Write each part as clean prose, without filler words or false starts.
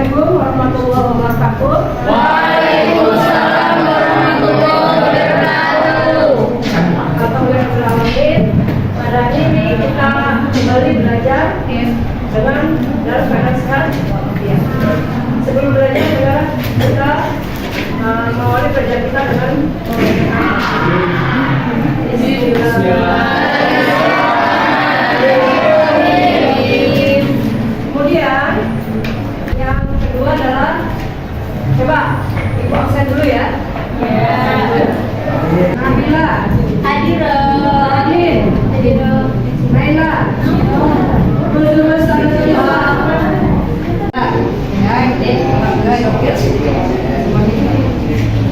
Assalamualaikum warahmatullahi wabarakatuh. Waalaikumsalam warahmatullahi wabarakatuh. Alhamdulillahirrahmanirrahim. Pada hari ini kita kembali belajar dengan dalam keadaan sehat. Sebelum belajar kita mengawali belajar kita dengan kemudian yang kedua adalah coba ibu absen dulu ya. Nabila, Hadira, Adin, Naila, lulus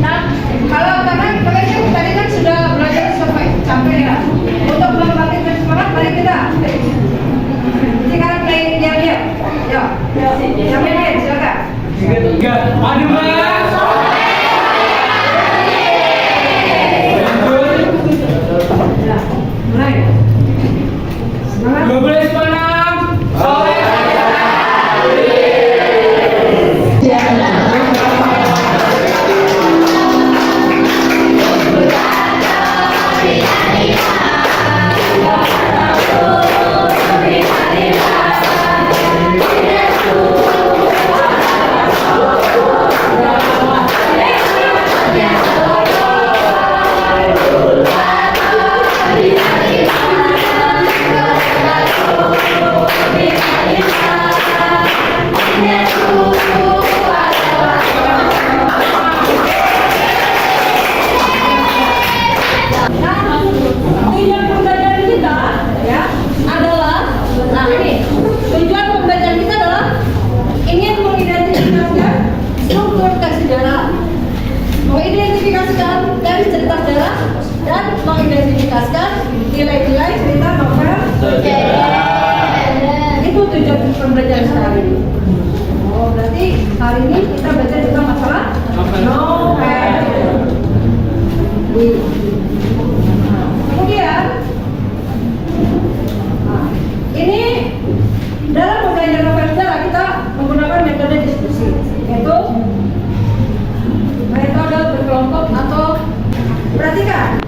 Nah, kalau kalian tadi kan sudah belajar sampai ya. Untuk membangkitkan semangat, mari kita. Sekarang diam. Yang lain silakan. Aduh, Mas. Mulai. Semangat. 12 Panam. Tujuan pembelajaran kita ya adalah, nah ini tujuan pembelajaran kita adalah ingin mengidentifikasikan struktur teks sejarah, mengidentifikasikan dari cerita sejarah dan mengidentifikasikan nilai-nilai cerita novel sejarah. Itu tujuan pembelajaran hari ini. Oh, berarti hari ini kita belajar tentang masalah novel. Kemudian, ini dalam pembelajaran novel sejarah kita menggunakan metode diskusi, yaitu metode berkelompok atau perhatikan.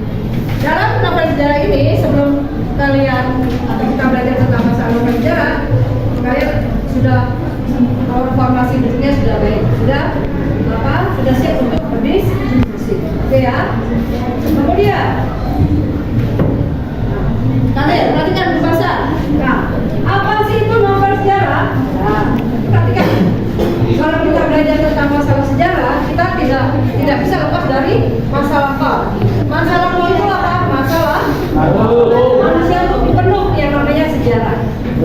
Dalam novel sejarah ini, sebelum kalian atau kita belajar tentang masalah novel sejarah, kalian sudah formasi dirinya sudah baik, sudah siap untuk berdiskusi, oke ya. Kemudian kalian perhatikan bahasa. Nah, apa sih itu novel sejarah? Nah, perhatikan. Kalau kita belajar tentang masalah sejarah, kita tidak bisa lepas dari masa lampau. Masa lampau itu apa? Masalah manusia itu penuh yang namanya sejarah.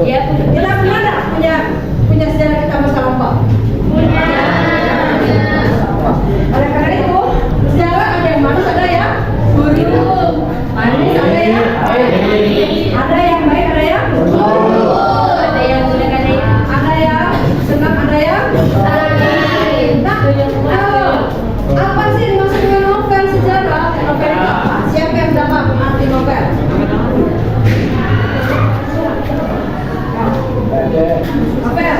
Ya, kita mana punya sejarah kita masa lampau? Punya. Oleh karena itu, sejarah ada yang manis, ada yang buruk. Manis ada yang ada yang baik, ada yang buruk. Ada yang jelek, ada yang senang, ada yang sedih. Nah, apa sih maksudnya novel sejarah? Novel itu apa? Siapa yang dapat arti novel? Novel.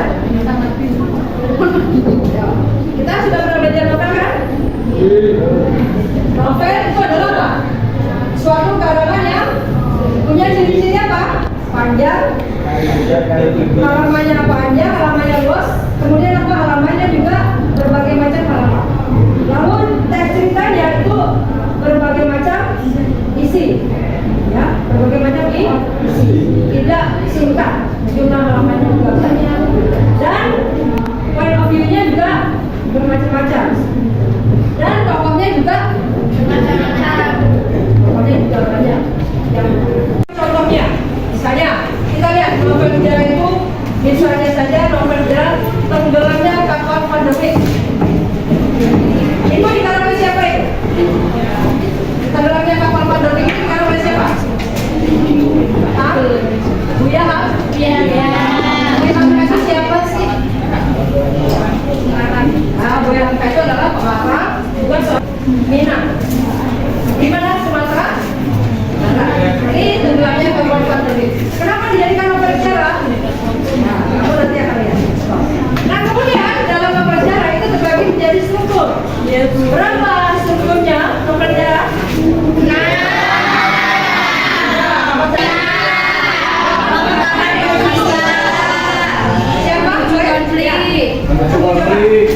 Kita sudah pernah belajar novel kan? Novel itu adalah apa? Suatu karangan yang punya ciri-ciri apa? Panjang, halamannya panjang, halamannya luas, kemudian apa? Halamannya juga berbagai macam halaman. Lalu teks ceritanya itu berbagai macam isi, ya, berbagai macam isi, tidak singkat, jumlah halamannya juga banyak, dan point of view-nya juga bermacam-macam, dan tokohnya juga bermacam-macam, tokohnya juga banyak. Yang contohnya, misalnya kita lihat novel sejarah itu, misalnya saja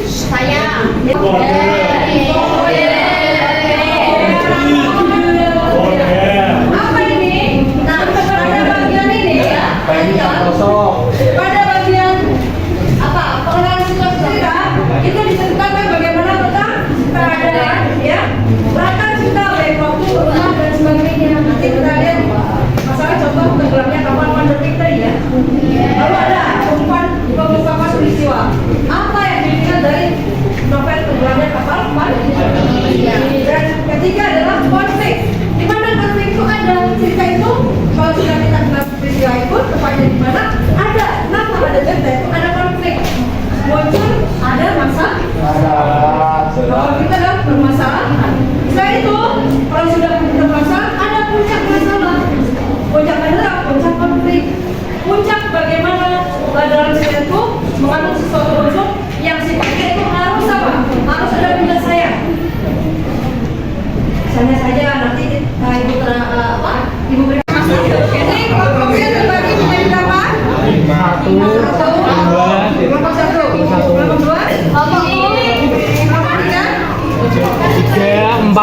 Saya. Apa ini? Nah, pada bagian ini pada bagian apa pengenalan situasi cerita itu diceritakan bagaimana tentang keadaan ya latar cerita baik waktu rumah dan sebagainya. Nanti kita lihat masalah contoh tenggelamnya kapal Wonder Victory ya. Lalu ada pengungkapan peristiwa apa yang dilihat dari novel tenggelamnya kapal Wonder Victory. Dan ketiga adalah konflik. Di mana konflik itu ada cerita itu kalau sudah kita kenal peristiwa itu tepatnya di mana ada nama ada cerita itu ada konflik muncul ada masalah. Kalau kita dapat permasalahan setelah itu kalau sudah bermasalah ada puncak masalah. Puncak adalah puncak konflik. Puncak bagaimana dalam cerita itu mengandung sesuatu unsur yang sifatnya itu harus apa? Harus ada penyelesaian. Misalnya saja nanti ibu ibu beri masuk. Ini kelompoknya terbagi menjadi berapa? Kelompok satu, kelompok dua, kelompok tiga, 3, 4, 5.